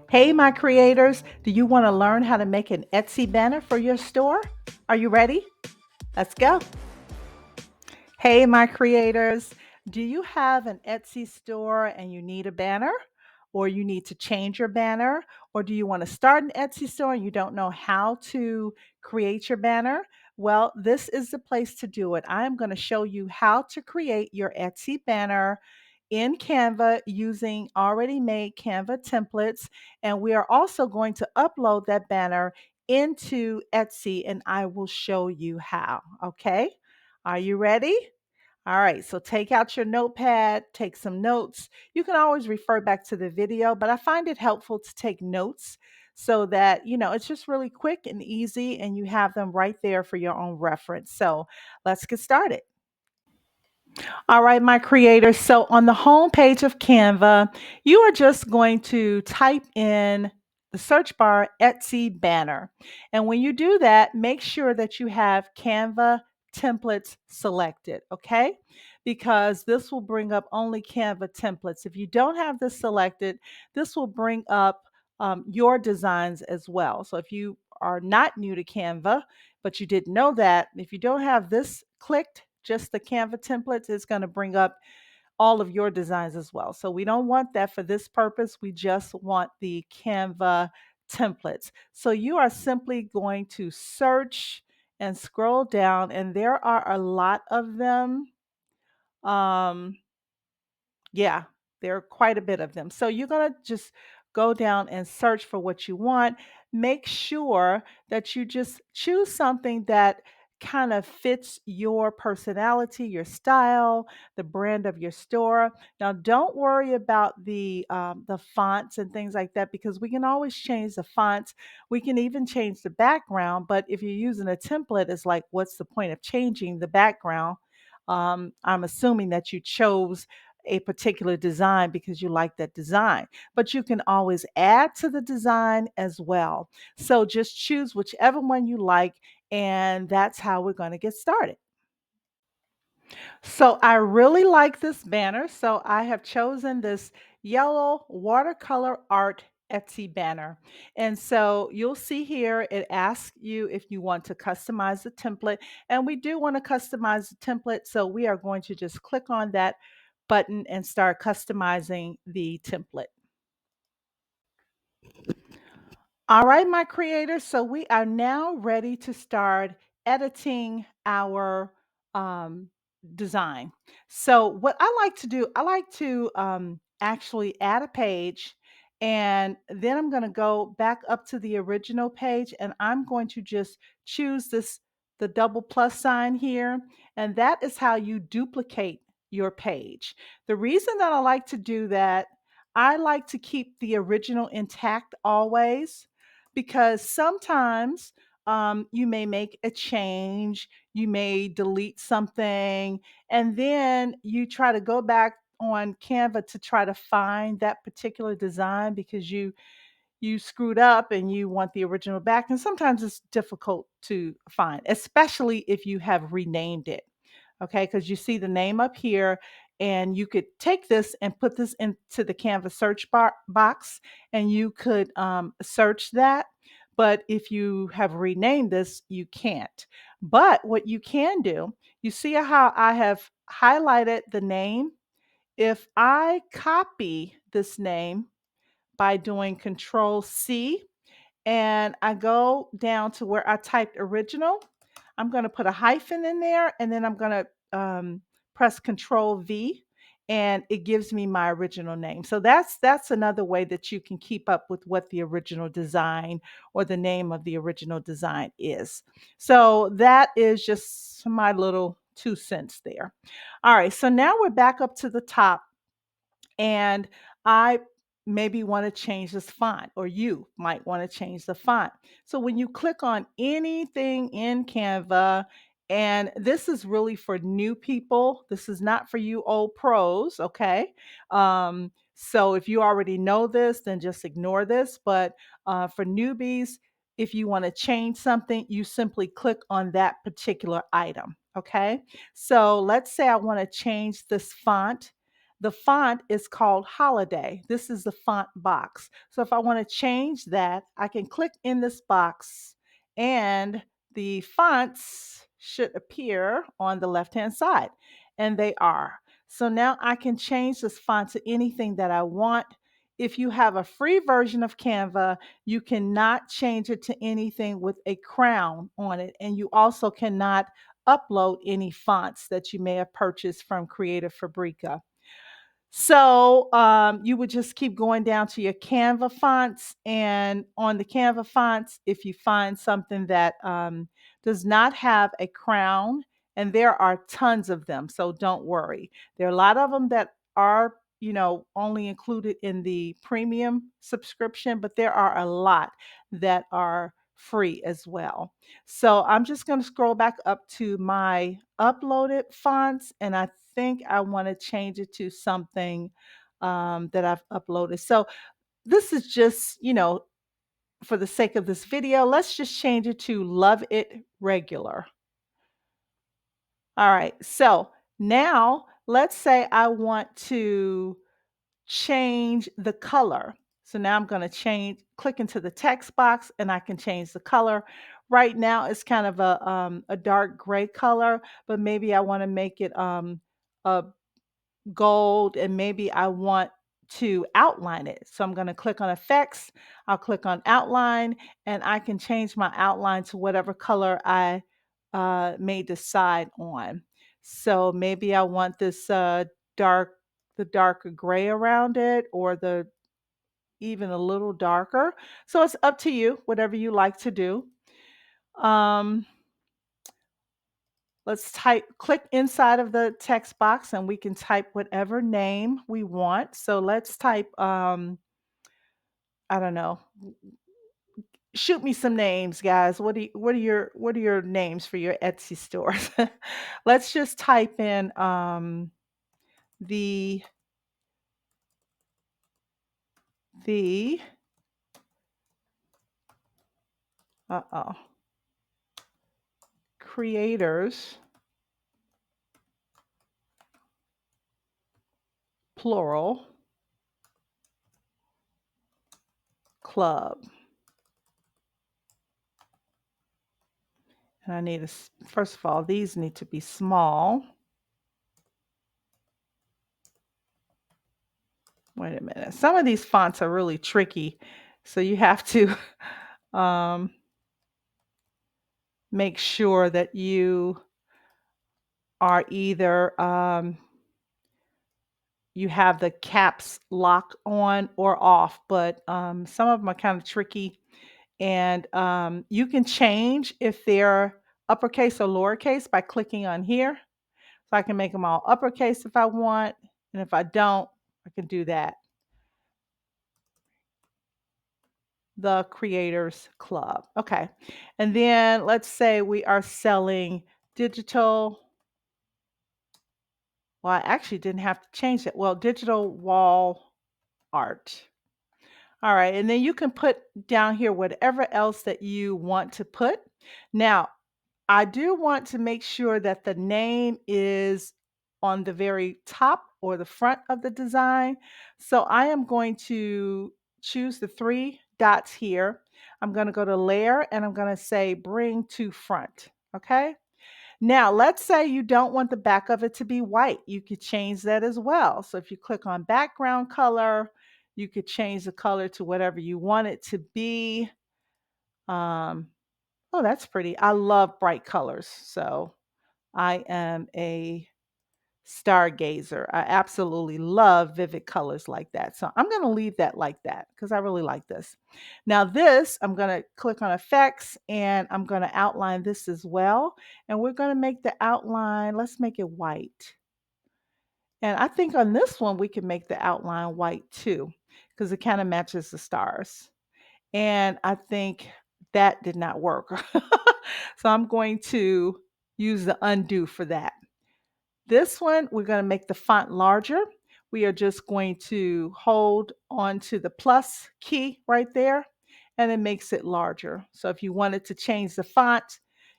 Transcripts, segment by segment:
Hey, my creators, do you want to learn how to make an Etsy banner for your store? Are you ready? Let's go. Hey, my creators, do you have an Etsy store and you need a banner? Or you need to change your banner? Or do you want to start an Etsy store and you don't know how to create your banner? Well, this is the place to do it. I'm going to show you how to create your Etsy banner in Canva using already made Canva templates. And we are also going to upload that banner into Etsy and I will show you how. Okay. Are you ready? All right, so take out your notepad, take some notes. You can always refer back to the video, but I find it helpful to take notes so that, it's just really quick and easy and you have them right there for your own reference. So let's get started. All right, my creators. So on the home page of Canva, you are just going to type in the search bar Etsy banner. And when you do that, make sure that you have Canva templates selected, okay? Because this will bring up only Canva templates. If you don't have this selected, this will bring up your designs as well. So if you are not new to Canva, but you didn't know that, if you don't have this clicked, just the Canva templates, it's going to bring up all of your designs as well. So we don't want that for this purpose. We just want the Canva templates. So you are simply going to search and scroll down, and there are a lot of them. Um, yeah, there are quite a bit of them. So you're going to just go down and search for what you want. Make sure that you just choose something that kind of fits your personality, your style, the brand of your store. Now, don't worry about the fonts and things like that because we can always change the fonts. We can even change the background. But if you're using a template, it's like, what's the point of changing the background? I'm assuming that you chose a particular design because you like that design, but you can always add to the design as well. So just choose whichever one you like, and that's how we're going to get started. So I really like this banner. So I have chosen this yellow watercolor art Etsy banner. And so you'll see here, it asks you if you want to customize the template. And we do want to customize the template. So we are going to just click on that button and start customizing the template. All right, my creators. So we are now ready to start editing our um, design. So what I like to do, I like to actually add a page, and then I'm going to go back up to the original page, and I'm going to just choose the double plus sign here, and that is how you duplicate your page. The reason that I like to do that, I like to keep the original intact always because sometimes you may make a change, you may delete something, and then you try to go back on Canva to try to find that particular design because you screwed up and you want the original back. And sometimes it's difficult to find, especially if you have renamed it. Okay, because you see the name up here, and you could take this and put this into the Canvas search bar box, and you could search that. But if you have renamed this, you can't. But what you can do, you see how I have highlighted the name? If I copy this name by doing Control C, and I go down to where I typed original, I'm going to put a hyphen in there, and then I'm going to press Control V, and it gives me my original name. So that's another way that you can keep up with what the original design or the name of the original design is. So that is just my little 2 cents there. All right, so now we're back up to the top, and I maybe want to change this font, or you might want to change the font. So when you click on anything in Canva, and this is really for new people, this is not for you old pros, okay? So if you already know this, then just ignore this. But for newbies, if you want to change something, you simply click on that particular item, okay? So let's say I want to change this font. The font is called Holiday. This is the font box. So if I want to change that, I can click in this box and the fonts should appear on the left-hand side, and they are. So now I can change this font to anything that I want. If you have a free version of Canva, you cannot change it to anything with a crown on it, and you also cannot upload any fonts that you may have purchased from Creative Fabrica. So you would just keep going down to your Canva fonts. And on the Canva fonts, if you find something that does not have a crown, and there are tons of them, so don't worry. There are a lot of them that are, only included in the premium subscription, but there are a lot that are free as well. So I'm just going to scroll back up to my uploaded fonts, and I think I want to change it to something that I've uploaded. So this is just, for the sake of this video, let's just change it to Love It Regular. All right. So now let's say I want to change the color. So now I'm going to click into the text box and I can change the color. Right now it's kind of a dark gray color, but maybe I want to make it a gold, and maybe I want to outline it. So I'm going to click on effects. I'll click on outline, and I can change my outline to whatever color I may decide on. So maybe I want this dark, the darker gray around it, or the even a little darker. So it's up to you, whatever you like to do. Um, let's click inside of the text box and we can type whatever name we want. So let's type, I don't know, shoot me some names, guys. What are your names for your Etsy stores? Let's just type in the the uh-oh creators plural club. And I need first of all, these need to be small. Wait a minute. Some of these fonts are really tricky. So you have to um, make sure that you are either you have the caps lock on or off, but some of them are kind of tricky. And you can change if they're uppercase or lowercase by clicking on here. So I can make them all uppercase if I want. And if I don't, I can do that. The Creators Club. Okay. And then let's say we are selling digital. Well, I actually didn't have to change it. Well, digital wall art. All right. And then you can put down here whatever else that you want to put. Now, I do want to make sure that the name is on the very top or the front of the design. So I am going to choose the three dots here. I'm going to go to layer and I'm going to say bring to front. Okay. Now, let's say you don't want the back of it to be white. You could change that as well. So if you click on background color, you could change the color to whatever you want it to be. Oh, that's pretty. I love bright colors. So I am a stargazer. I absolutely love vivid colors like that. So I'm going to leave that like that because I really like this. Now this, I'm going to click on effects and I'm going to outline this as well. And we're going to make the outline, let's make it white. And I think on this one, we can make the outline white too, because it kind of matches the stars. And I think that did not work. So I'm going to use the undo for that. This one, we're going to make the font larger. We are just going to hold on to the plus key right there, and it makes it larger. So if you wanted to change the font,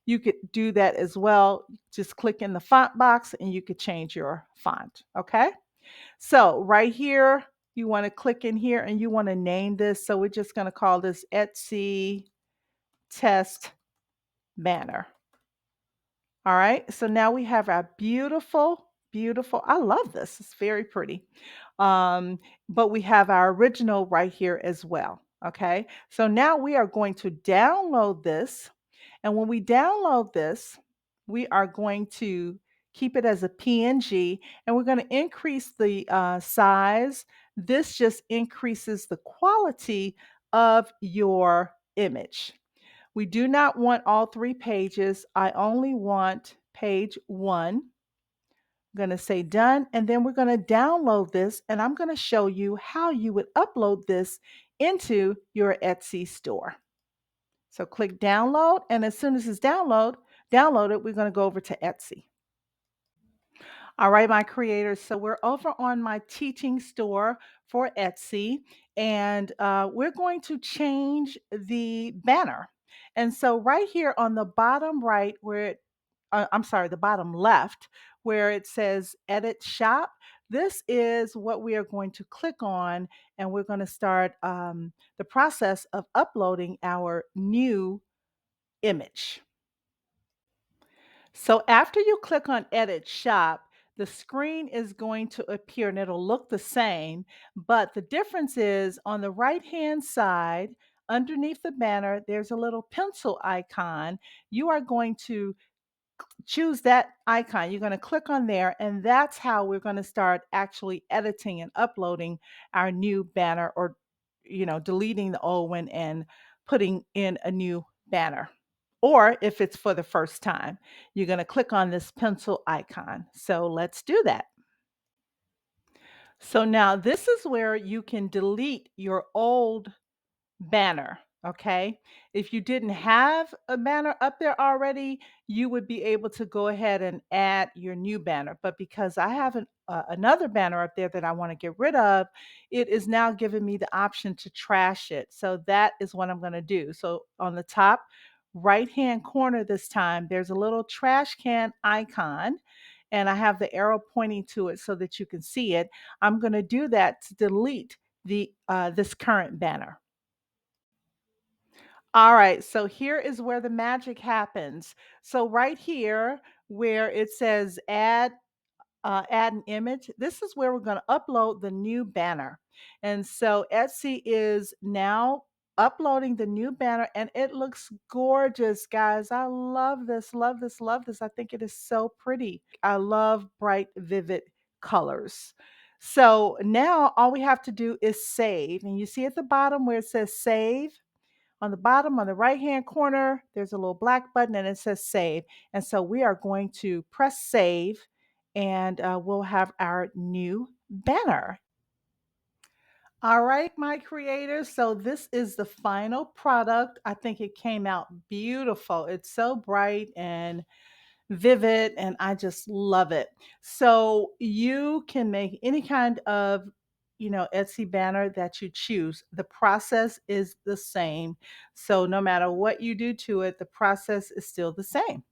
you could do that as well. Just click in the font box and you could change your font. Okay. So right here, you want to click in here and you want to name this. So we're just going to call this Etsy test banner. All right, so now we have our beautiful, beautiful, I love this. It's very pretty. Um, but we have our original right here as well. Okay, so now we are going to download this. And when we download this, we are going to keep it as a PNG and we're going to increase the size. This just increases the quality of your image. We do not want all 3 pages. I only want page 1. I'm going to say done, and then we're going to download this, and I'm going to show you how you would upload this into your Etsy store. So click download, and as soon as it's downloaded, we're going to go over to Etsy. All right, my creators. So we're over on my teaching store for Etsy, and we're going to change the banner. And so right here on the bottom right, I'm sorry, the bottom left, where it says Edit Shop, this is what we are going to click on, and we're going to start the process of uploading our new image. So after you click on Edit Shop, the screen is going to appear and it'll look the same, but the difference is on the right-hand side, underneath the banner, there's a little pencil icon. You are going to choose that icon. You're going to click on there, and that's how we're going to start actually editing and uploading our new banner, or deleting the old one and putting in a new banner. Or if it's for the first time, you're going to click on this pencil icon. So let's do that. So now this is where you can delete your old banner. Okay. If you didn't have a banner up there already, you would be able to go ahead and add your new banner. But because I have another banner up there that I want to get rid of, it is now giving me the option to trash it. So that is what I'm going to do. So on the top right hand corner this time, there's a little trash can icon. And I have the arrow pointing to it so that you can see it. I'm going to do that to delete the this current banner. All right, so here is where the magic happens. So right here where it says add an image, this is where we're going to upload the new banner. And so Etsy is now uploading the new banner and it looks gorgeous, guys. I love this, love this, love this. I think it is so pretty. I love bright, vivid colors. So now all we have to do is save. And you see at the bottom where it says save, on the bottom, on the right-hand corner, there's a little black button and it says save. And so we are going to press save and we'll have our new banner. All right, my creators. So this is the final product. I think it came out beautiful. It's so bright and vivid and I just love it. So you can make any kind of Etsy banner that you choose. The process is the same. So no matter what you do to it, the process is still the same.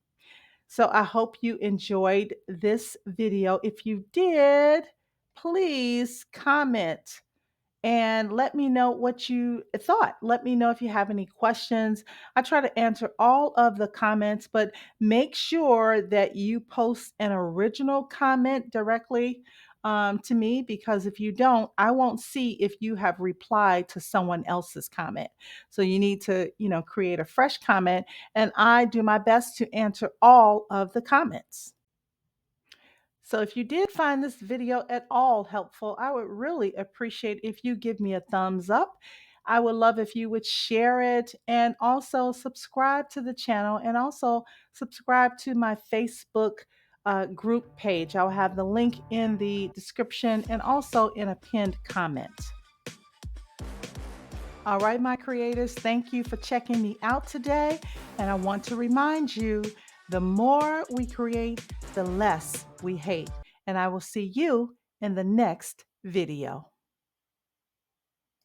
So I hope you enjoyed this video. If you did, please comment and let me know what you thought. Let me know if you have any questions. I try to answer all of the comments, but make sure that you post an original comment directly to me, because if you don't, I won't see if you have replied to someone else's comment. So you need to, create a fresh comment, and I do my best to answer all of the comments. So if you did find this video at all helpful, I would really appreciate if you give me a thumbs up. I would love if you would share it and also subscribe to the channel, and also subscribe to my Facebook group page. I'll have the link in the description and also in a pinned comment. All right, my creators, thank you for checking me out today. And I want to remind you, the more we create, the less we hate. And I will see you in the next video.